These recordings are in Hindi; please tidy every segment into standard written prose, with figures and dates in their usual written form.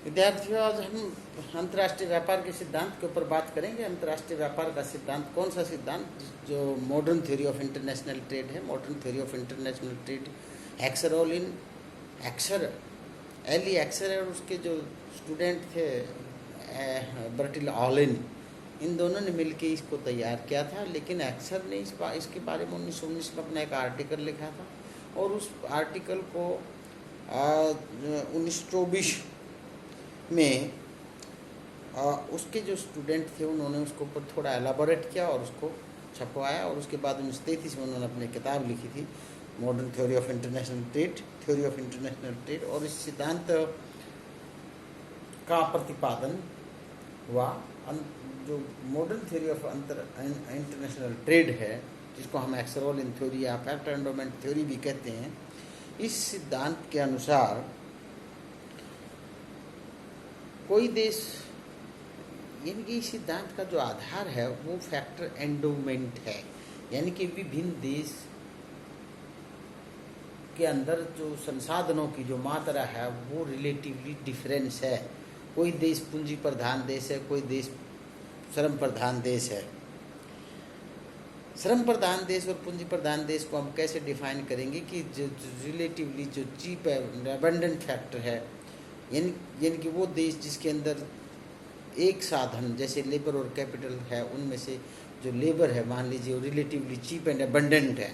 विद्यार्थियों, आज हम अंतर्राष्ट्रीय व्यापार के सिद्धांत के ऊपर बात करेंगे। अंतर्राष्ट्रीय व्यापार का सिद्धांत कौन सा सिद्धांत? जो modern theory of international trade है। Modern theory of international trade Heckscher Eli Heckscher और उसके जो स्टूडेंट थे बर्टिल ऑलिन, इन दोनों ने मिलकर इसको तैयार किया था। लेकिन एक्सर ने इसके बारे में 1919 में अपना एक आर्टिकल लिखा था और उस आर्टिकल को 1924 में उसके जो स्टूडेंट थे उन्होंने उसको ऊपर थोड़ा एलाबोरेट किया और उसको छपवाया। और उसके बाद 1933 में उन्होंने अपनी किताब लिखी थी, modern theory of international trade. और इस सिद्धांत का प्रतिपादन हुआ। जो modern theory of international trade है, जिसको हम एक्सरोलिन थ्योरी या फैक्ट एंडोमेंट थ्योरी भी कहते हैं, इस सिद्धांत के अनुसार कोई देश, यानी कि इस सिद्धांत का जो आधार है वो फैक्टर एंडोमेंट है, यानी कि विभिन्न देश के अंदर जो संसाधनों की जो मात्रा है वो रिलेटिवली डिफरेंस है। कोई देश पूंजी प्रधान देश है, कोई देश श्रम प्रधान देश है। श्रम प्रधान देश और पूंजी प्रधान देश को हम कैसे डिफाइन करेंगे कि जो रिलेटिवली जो चीप है, अबंडेंट फैक्टर है, यानी कि वो देश जिसके अंदर एक साधन जैसे लेबर और कैपिटल है, उनमें से जो लेबर है मान लीजिए वो रिलेटिवली चीप एंड अबंडेंट है,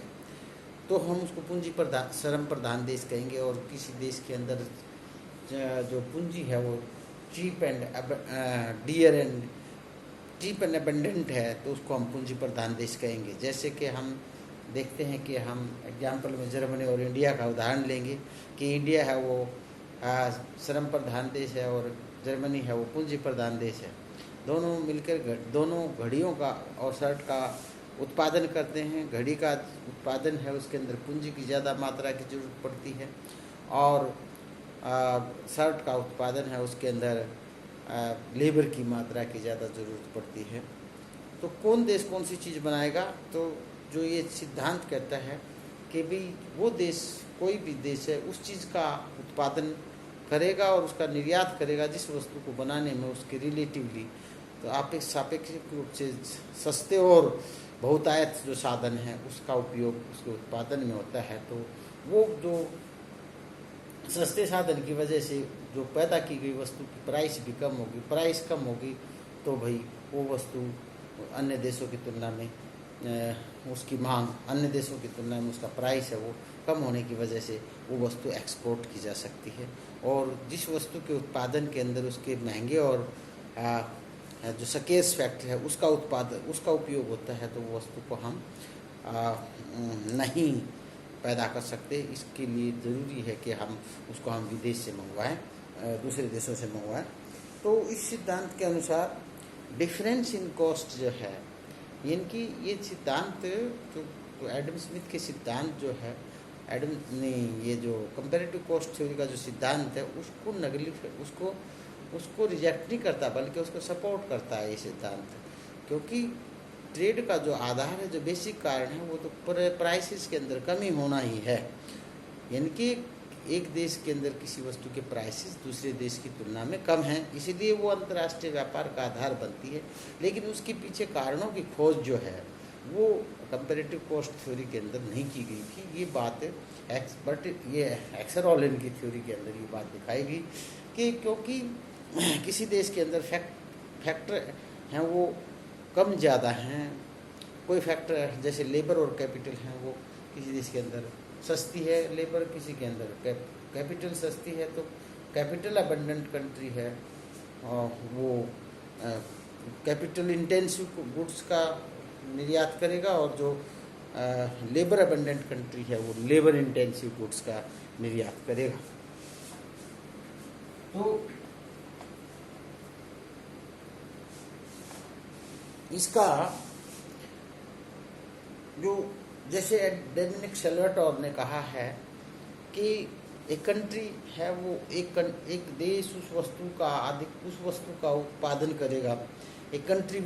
तो हम उसको पूंजी प्रधान श्रम प्रधान देश कहेंगे। और किसी देश के अंदर जो पूंजी है वो चीप एंड अबंडेंट है, तो उसको हम पूंजी प्रधान देश कहेंगे। जैसे कि हम देखते हैं कि हम एग्जाम्पल में जर्मनी और इंडिया का उदाहरण लेंगे कि इंडिया है वो श्रम प्रधान देश है और जर्मनी है वो पूंजी प्रधान देश है। दोनों मिलकर दोनों घड़ियों का और शर्ट का उत्पादन करते हैं। घड़ी का उत्पादन है उसके अंदर पूंजी की ज़्यादा मात्रा की जरूरत पड़ती है, और शर्ट का उत्पादन है उसके अंदर लेबर की मात्रा की ज़्यादा ज़रूरत पड़ती है। तो कौन देश कौन सी चीज़ बनाएगा? तो जो ये सिद्धांत कहता है कि भाई वो देश, कोई भी देश है, उस चीज़ का उत्पादन करेगा और उसका निर्यात करेगा जिस वस्तु को बनाने में उसके रिलेटिवली तो सापेक्षिक रूप से सस्ते और बहुतायत जो साधन है उसका उपयोग उसके उत्पादन में होता है। तो वो जो सस्ते साधन की वजह से जो पैदा की गई वस्तु की प्राइस भी कम होगी, प्राइस कम होगी तो भाई वो वस्तु अन्य देशों की तुलना में उसकी मांग, अन्य देशों की तुलना में उसका प्राइस है वो कम होने की वजह से वो वस्तु एक्सपोर्ट की जा सकती है। और जिस वस्तु के उत्पादन के अंदर उसके महंगे और जो स्केर्स फैक्टर है उसका उपयोग होता है, तो वो वस्तु को हम नहीं पैदा कर सकते। इसके लिए ज़रूरी है कि हम उसको विदेश से मंगवाएं, दूसरे देशों से मंगवाएं। तो इस सिद्धांत के अनुसार डिफरेंस इन कॉस्ट जो है, यानी कि ये सिद्धांत जो एडम स्मिथ के सिद्धांत जो है, एडम ने ये जो कंपैरेटिव कॉस्ट थ्योरी का जो सिद्धांत है उसको रिजेक्ट नहीं करता, बल्कि उसको सपोर्ट करता है ये सिद्धांत। क्योंकि ट्रेड का जो आधार है, जो बेसिक कारण है, वो तो प्राइसेस के अंदर कमी होना ही है। यानी कि एक देश के अंदर किसी वस्तु के प्राइसेस दूसरे देश की तुलना में कम हैं, इसीलिए वो अंतर्राष्ट्रीय व्यापार का आधार बनती है। लेकिन उसके पीछे कारणों की खोज जो है वो कंपैरेटिव कॉस्ट थ्योरी के अंदर नहीं की गई थी। ये बात ये एक्सरोलिन की थ्योरी के अंदर ये बात दिखाई गई कि क्योंकि किसी देश के अंदर फैक्टर हैं वो कम ज़्यादा हैं। कोई फैक्टर जैसे लेबर और कैपिटल हैं वो किसी देश के अंदर सस्ती है लेबर, किसी के अंदर कैपिटल सस्ती है, तो कैपिटल अबंडेंट कंट्री है और वो कैपिटल इंटेंसिव गुड्स का निर्यात करेगा, और जो लेबर अबंडेंट कंट्री है वो लेबर इंटेंसिव गुड्स का निर्यात करेगा। तो इसका जो जैसे डोमिनिक सेल्वाटोर ने कहा है कि एक कंट्री है वो एक देश उस वस्तु का उत्पादन करेगा। एक कंट्री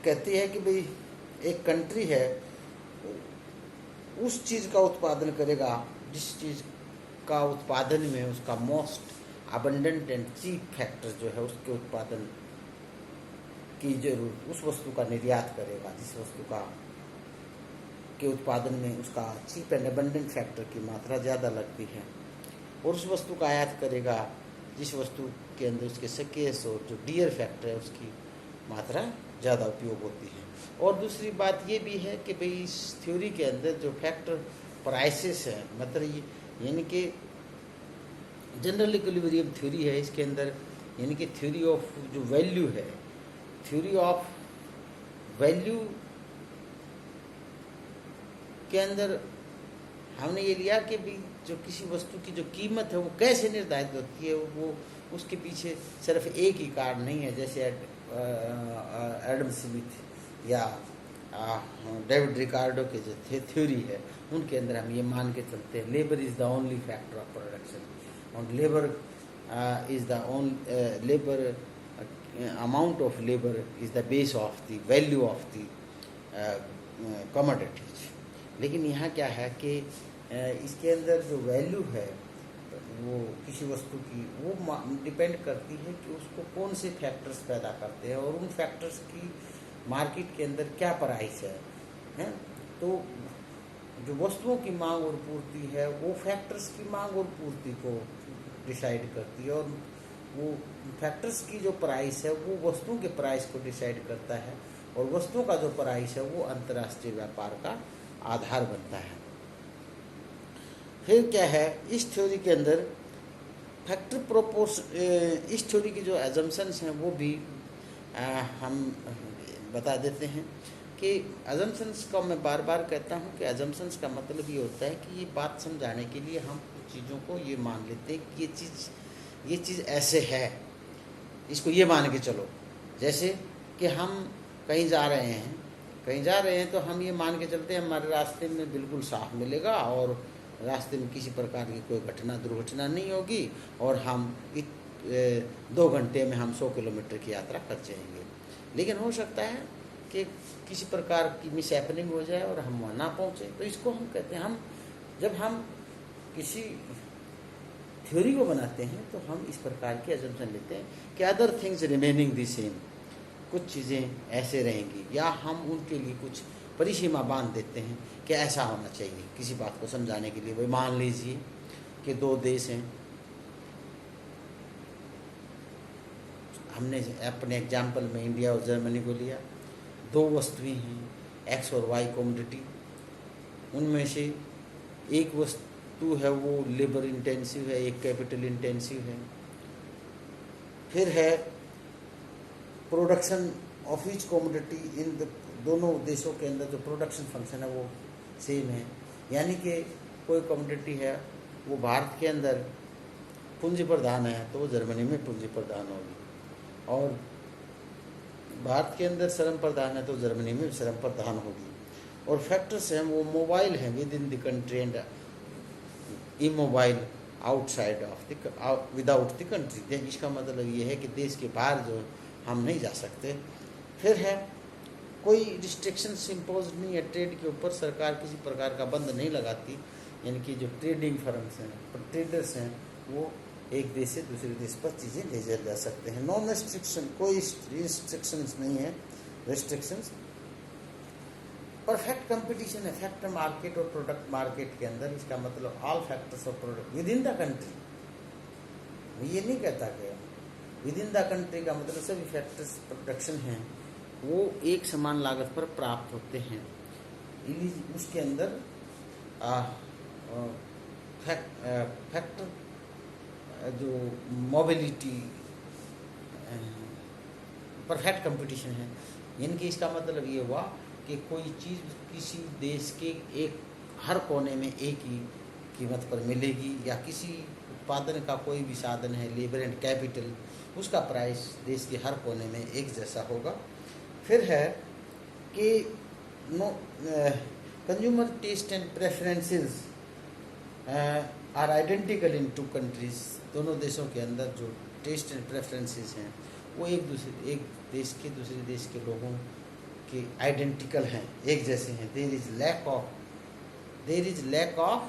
कहती है कि भाई एक कंट्री है उस चीज़ का उत्पादन करेगा जिस चीज़ का उत्पादन में उसका most abundant and cheap factor जो है उसके उत्पादन की जरूरत, उस वस्तु का निर्यात करेगा जिस वस्तु का के उत्पादन में उसका चीप एंड अबंडेंट फैक्टर की मात्रा ज़्यादा लगती है, और उस वस्तु का आयात करेगा जिस वस्तु के अंदर उसके सकेस और जो डियर फैक्टर है उसकी मात्रा ज़्यादा उपयोग होती है। और दूसरी बात ये भी है कि भाई इस थ्योरी के अंदर जो फैक्टर प्राइसेस है, मतलब यानी कि जनरल इक्विलिब्रियम थ्योरी है, इसके अंदर यानी कि थ्योरी ऑफ जो वैल्यू है, थ्योरी ऑफ वैल्यू के अंदर हमने ये लिया कि भी जो किसी वस्तु की जो कीमत है वो कैसे निर्धारित होती है, वो उसके पीछे सिर्फ एक ही कारण नहीं है, जैसे एडम स्मिथ या डेविड रिकार्डो के जो थ्योरी है उनके अंदर हम ये मान के चलते हैं labour is the only factor of production, और labour is the only labour amount of labour is the base of the value of the commodities. लेकिन यहाँ क्या है कि इसके अंदर जो वैल्यू है वो किसी वस्तु की वो डिपेंड करती है कि उसको कौन से फैक्टर्स पैदा करते हैं और उन फैक्टर्स की मार्केट के अंदर क्या प्राइस है। तो जो वस्तुओं की मांग और पूर्ति है वो फैक्टर्स की मांग और पूर्ति को डिसाइड करती है, और वो फैक्टर्स की जो प्राइस है वो वस्तुओं के प्राइस को डिसाइड करता है, और वस्तुओं का जो प्राइस है वो अंतर्राष्ट्रीय व्यापार का आधार बनता है। फिर क्या है इस थ्योरी के अंदर फैक्टर इस थ्योरी की जो एजम्पशंस हैं वो भी हम बता देते हैं कि एजम्पशंस का मैं बार बार कहता हूँ कि एजम्पशंस का मतलब ये होता है कि ये बात समझाने के लिए हम कुछ चीज़ों को ये मान लेते हैं कि ये चीज़ ऐसे है, इसको ये मान के चलो। जैसे कि हम कहीं जा रहे हैं तो हम ये मान के चलते हैं हमारे रास्ते में बिल्कुल साफ मिलेगा और रास्ते में किसी प्रकार की कोई दुर्घटना नहीं होगी, और हम 2 घंटे में हम 100 किलोमीटर की यात्रा कर जाएंगे। लेकिन हो सकता है कि किसी प्रकार की मिस हैपनिंग हो जाए और हम वहाँ ना पहुँचे, तो इसको हम कहते हैं जब हम किसी थ्योरी को बनाते हैं तो हम इस प्रकार की अजम्पशन लेते हैं कि other things remaining the same, कुछ चीज़ें ऐसे रहेंगी, या हम उनके लिए कुछ परिसीमा बांध देते हैं कि ऐसा होना चाहिए किसी बात को समझाने के लिए। भाई मान लीजिए कि 2 देश हैं, हमने अपने एग्जाम्पल में इंडिया और जर्मनी को लिया, 2 वस्तुएं हैं एक्स और वाई कमोडिटी, उनमें से एक वस्तु है वो लेबर इंटेंसिव है, एक कैपिटल इंटेंसिव है। फिर है प्रोडक्शन ऑफ ईच कमोडिटी इन दोनों देशों के अंदर जो प्रोडक्शन फंक्शन है वो सेम है, यानी कि कोई कमोडिटी है वो भारत के अंदर पूंजी प्रधान है तो वो जर्मनी में पूंजी प्रधान होगी, और भारत के अंदर श्रम प्रधान है तो जर्मनी में श्रम प्रधान होगी। और फैक्टर्स हैं वो मोबाइल हैं with in the country and immobile outside of the without the country. इसका मतलब ये है कि देश के बाहर जो हम नहीं जा सकते। फिर है कोई रिस्ट्रिक्शंस इम्पोज नहीं है ट्रेड के ऊपर, सरकार किसी प्रकार का बंद नहीं लगाती, यानी कि जो ट्रेडिंग फर्म्स हैं ट्रेडर्स हैं वो एक देश से दूसरे देश पर चीज़ें ले जा सकते हैं। नॉन रिस्ट्रिक्शन, कोई रिस्ट्रिक्शंस नहीं है, रिस्ट्रिक्शंस परफेक्ट कंपटीशन है फैक्टर मार्केट और प्रोडक्ट मार्केट के अंदर। इसका मतलब all factors of product with in the country, ये नहीं कहता गया विद इन द कंट्री का मतलब सभी फैक्टर्स प्रोडक्शन हैं वो एक समान लागत पर प्राप्त होते हैं। उसके अंदर फैक्टर जो मोबिलिटी परफेक्ट कंपटीशन है, यानी कि इसका मतलब ये हुआ कि कोई चीज़ किसी देश के एक हर कोने में एक ही कीमत पर मिलेगी, या किसी उत्पादन का कोई भी साधन है लेबर एंड कैपिटल, उसका प्राइस देश के हर कोने में एक जैसा होगा। फिर है कि consumer taste and preferences are identical in 2 countries. दोनों देशों के अंदर जो टेस्ट एंड प्रेफरेंसेस हैं वो एक देश के दूसरे देश के लोगों के आइडेंटिकल हैं, एक जैसे हैं। There is lack of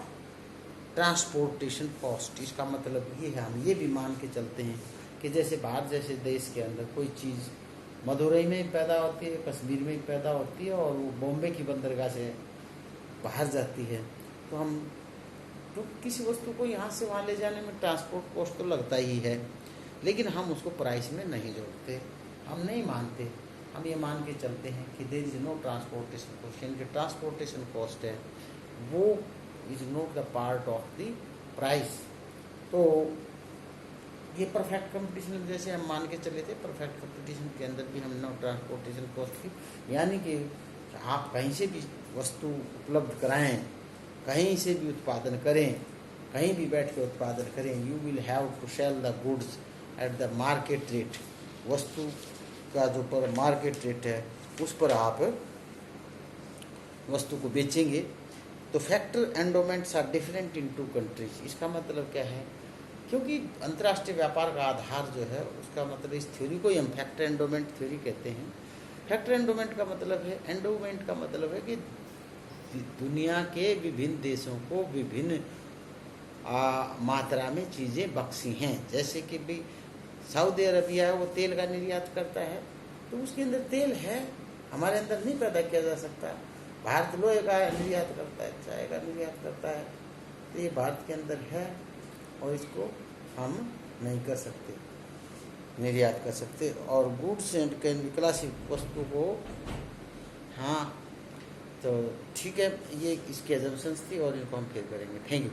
transportation cost. इसका मतलब ये है, हम ये भी मान के चलते हैं कि जैसे बाहर जैसे देश के अंदर कोई चीज़ मदुरई में ही पैदा होती है, कश्मीर में ही पैदा होती है और वो बॉम्बे की बंदरगाह से बाहर जाती है, तो हम तो किसी वस्तु को यहाँ से वहाँ ले जाने में ट्रांसपोर्ट कॉस्ट तो लगता ही है, लेकिन हम उसको प्राइस में नहीं जोड़ते, हम नहीं मानते। हम ये मान के चलते हैं कि there is no transportation cost, यानी कि ट्रांसपोर्टेशन कॉस्ट है वो is not the part of the price. तो ये परफेक्ट कंपटीशन जैसे हम मान के चले थे, परफेक्ट कंपटीशन के अंदर भी हम नो ट्रांसपोर्टेशन कॉस्ट की, यानी कि आप कहीं से भी वस्तु उपलब्ध कराएं, कहीं से भी उत्पादन करें, कहीं भी बैठ के उत्पादन करें, you will have to sell the goods at the market rate. वस्तु का जो पर मार्केट रेट है उस पर आप वस्तु को बेचेंगे। तो factor endowments are different in two countries. इसका मतलब क्या है, क्योंकि अंतर्राष्ट्रीय व्यापार का आधार जो है उसका मतलब इस थ्योरी को ही हम फैक्टर एंडोमेंट थ्योरी कहते हैं। फैक्टर एंडोमेंट का मतलब है, एंडोमेंट का मतलब है कि दुनिया के विभिन्न देशों को विभिन्न मात्रा में चीज़ें बख्शी हैं। जैसे कि भी सऊदी अरबिया है, वो तेल का निर्यात करता है, तो उसके अंदर तेल है, हमारे अंदर नहीं पैदा किया जा सकता। भारत लोहे का निर्यात करता है, चाय का निर्यात करता है, तो ये भारत के अंदर है और इसको हम नहीं कर सकते, निर्यात कर सकते। और गुड्स एंड क्लासिक वस्तु को, हाँ तो ठीक है, ये इसकी एजम्पशंस थी और इनको हम फिर करेंगे। Thank you.